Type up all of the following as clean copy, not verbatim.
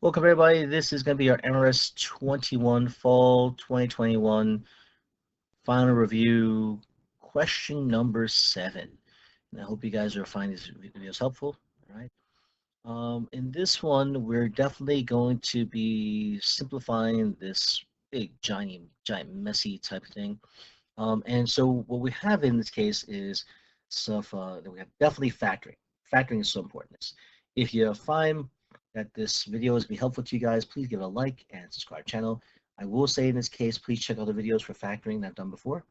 Welcome everybody. This is going to be our MRS21 Fall 2021 final review, question number 7. And I hope you guys are finding these videos helpful. All right. In this one, we're definitely going to be simplifying this big, giant, messy type of thing. And so what we have in this case is stuff that we have definitely factoring. Factoring is so important. If you find that this video is be helpful to you guys, please give it a like and subscribe to the channel. I will say in this case, please check out the videos for factoring that I've done before.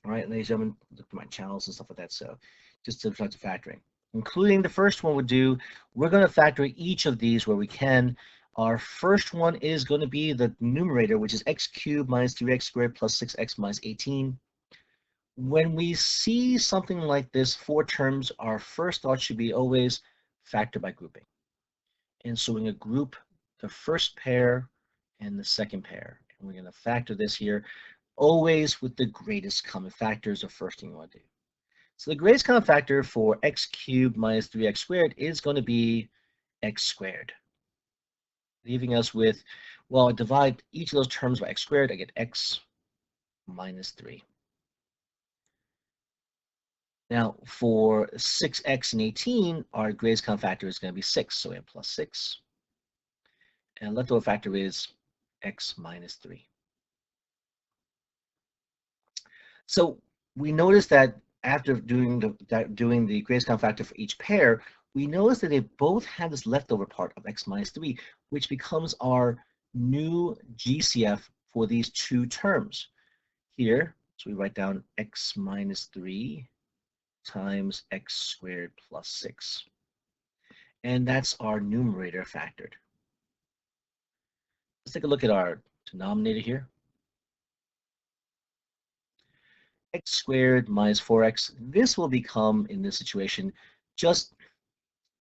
All right, ladies and gentlemen, look at my channels and stuff like that. So just to start to factoring, including the first one we'll do, we're going to factor each of these where we can. Our first one is going to be the numerator, which is x cubed minus 3x squared plus 6x minus 18. When we see something like this, 4 terms, our first thought should be always factor by grouping. And so we're going to group the first pair and the second pair. And we're going to factor this here, always with the greatest common factor is the first thing you want to do. So the greatest common factor for x cubed minus 3x squared is going to be x squared, leaving us with, well, I divide each of those terms by x squared, I get x minus 3. Now, for 6x and 18, our greatest common factor is going to be 6, so we have plus 6. And leftover factor is x minus 3. So we notice that after doing the greatest common factor for each pair, we notice that they both have this leftover part of x minus 3, which becomes our new GCF for these 2 terms. Here, so we write down x minus 3 times x squared plus 6. And that's our numerator factored. Let's take a look at our denominator here. X squared minus 4x. This will become, in this situation, just,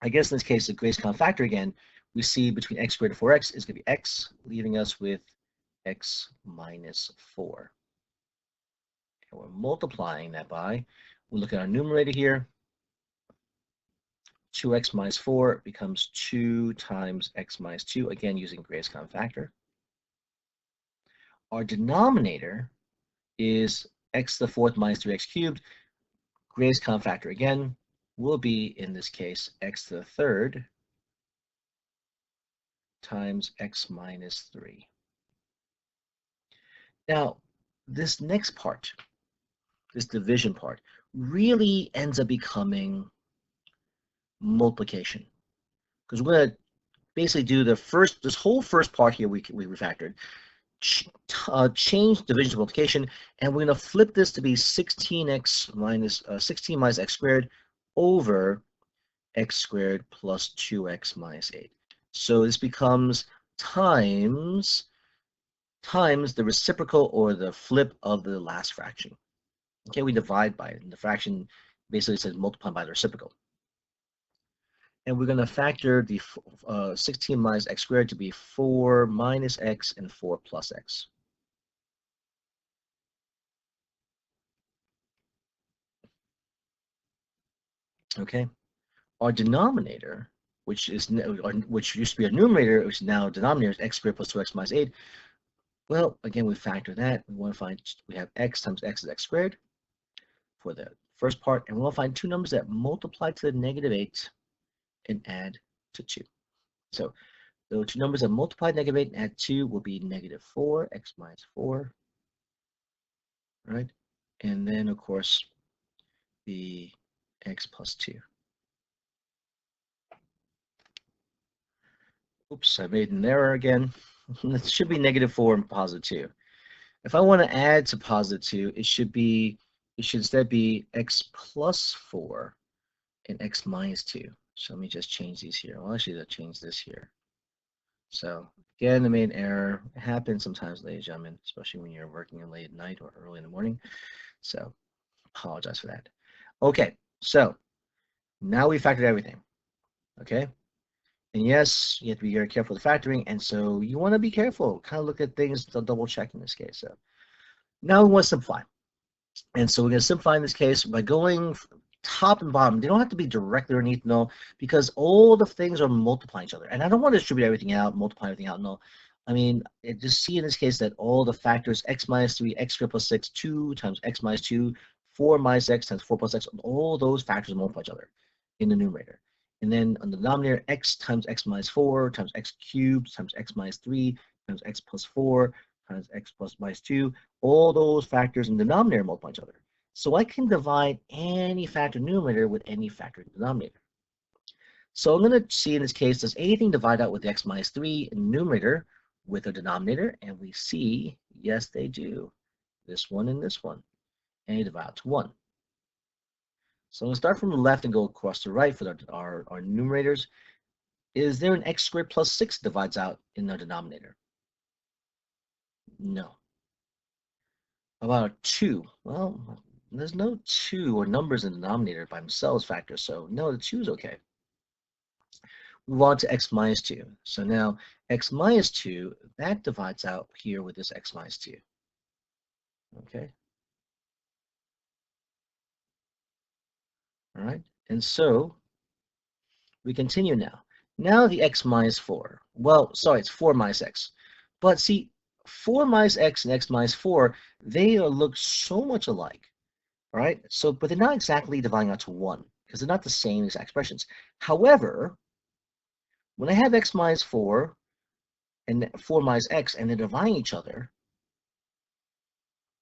I guess in this case, the greatest common factor again. We see between x squared and 4x is going to be x, leaving us with x minus 4. And we're multiplying that by, we look at our numerator here. 2x minus 4 becomes 2 times x minus 2, again using greatest common factor. Our denominator is x to the 4th minus 3x cubed. Greatest common factor again will be, in this case, x to the 3rd times x minus 3. Now, this next part, this division part, really ends up becoming multiplication, because we're going to basically do the first, this whole first part here we refactored, change division to multiplication, and we're going to flip this to be 16x minus 16 minus x squared over x squared plus 2x minus 8. So this becomes times the reciprocal or the flip of the last fraction. Okay, we divide by it, and the fraction basically says multiply by the reciprocal. And we're going to factor the 16 minus x squared to be 4 minus x and 4 plus x. Okay, our denominator, which used to be our numerator, which is now denominator, is x squared plus 2x minus 8. Well, again, we factor that. We want to find, we have x times x is x squared for the first part, and we want to find 2 numbers that multiply to the negative 8 and add to 2. So the 2 numbers that multiply negative 8 and add 2 will be negative 4, x minus 4, right? And then, of course, the x plus 2. Oops, I made an error again. It should be negative 4 and positive 2. If I want to add to positive 2, it should instead be x plus 4 and x minus 2. So let me just change these here. Well, actually, I'll change this here. So again, I made an error. It happens sometimes, ladies and gentlemen, especially when you're working late at night or early in the morning. So apologize for that. Okay, so now we factored everything. Okay, and yes, you have to be very careful with factoring, and so you want to be careful. Kind of look at things to double check in this case. So now we want to simplify, and so we're going to simplify in this case by going top and bottom. They don't have to be directly underneath, no, because all the things are multiplying each other. And I don't want to distribute everything out, multiply everything out, no. I mean, just see in this case that all the factors x minus 3, x squared plus 6, 2 times x minus 2, 4 minus x times 4 plus x, all those factors multiply each other in the numerator. And then on the denominator, x times x minus 4 times x cubed times x minus 3 times x plus 4 times x plus minus 2, all those factors in the denominator multiply each other. So I can divide any factor numerator with any factor denominator. So I'm going to see in this case, does anything divide out with x minus 3 in numerator with a denominator? And we see, yes, they do. This one and this one. And they divide out to 1. So I'm going to start from the left and go across the right for our numerators. Is there an x squared plus 6 divides out in the denominator? No. About a 2? Well, there's no 2 or numbers in the denominator by themselves factors, so no, the 2 is okay. Move on to x minus 2. So now x minus 2, that divides out here with this x minus 2. Okay. All right. And so we continue now. Now the x minus 4. Well, sorry, it's 4 minus x. But see, 4 minus x and x minus 4, they look so much alike. All right. So, but they're not exactly dividing out to 1 because they're not the same exact expressions. However, when I have x minus 4 and 4 minus x and they're dividing each other,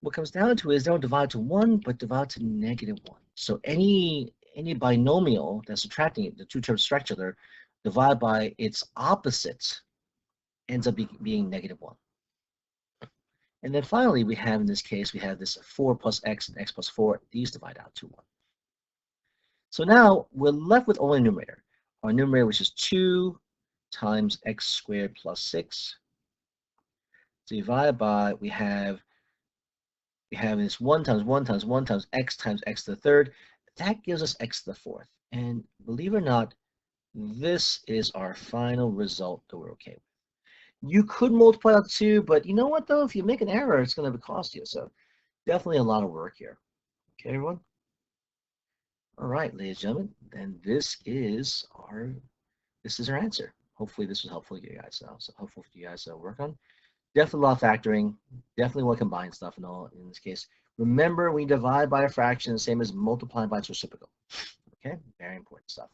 what comes down to is they don't divide to 1, but divide to -1. So any binomial that's subtracting it, the two terms subtract each other, divide by its opposite, ends up being -1. And then finally, we have in this case, we have this 4 plus x and x plus 4. These divide out to 1. So now we're left with only numerator. Our numerator, which is 2 times x squared plus 6, divided by, we have this 1 times 1 times 1 times x to the third. That gives us x to the fourth. And believe it or not, this is our final result that we're okay with. You could multiply out 2, but you know what though? If you make an error, it's going to cost you. So definitely a lot of work here. Okay, everyone? All right, ladies and gentlemen, then this is our answer. Hopefully this was helpful to you guys. So hopefully you guys work on. Definitely a lot of factoring. Definitely want to combine stuff and all in this case. Remember, we divide by a fraction the same as multiplying by its reciprocal. Okay, very important stuff.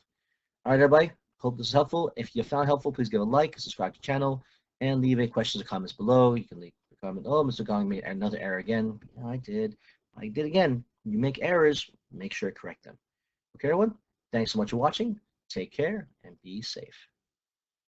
All right, everybody. Hope this is helpful. If you found it helpful, please give a like, subscribe to the channel, and leave any questions or comments below. You can leave a comment. Oh, Mr. Gong made another error again. Yeah, I did again. You make errors, make sure to correct them. Okay, everyone. Thanks so much for watching. Take care and be safe.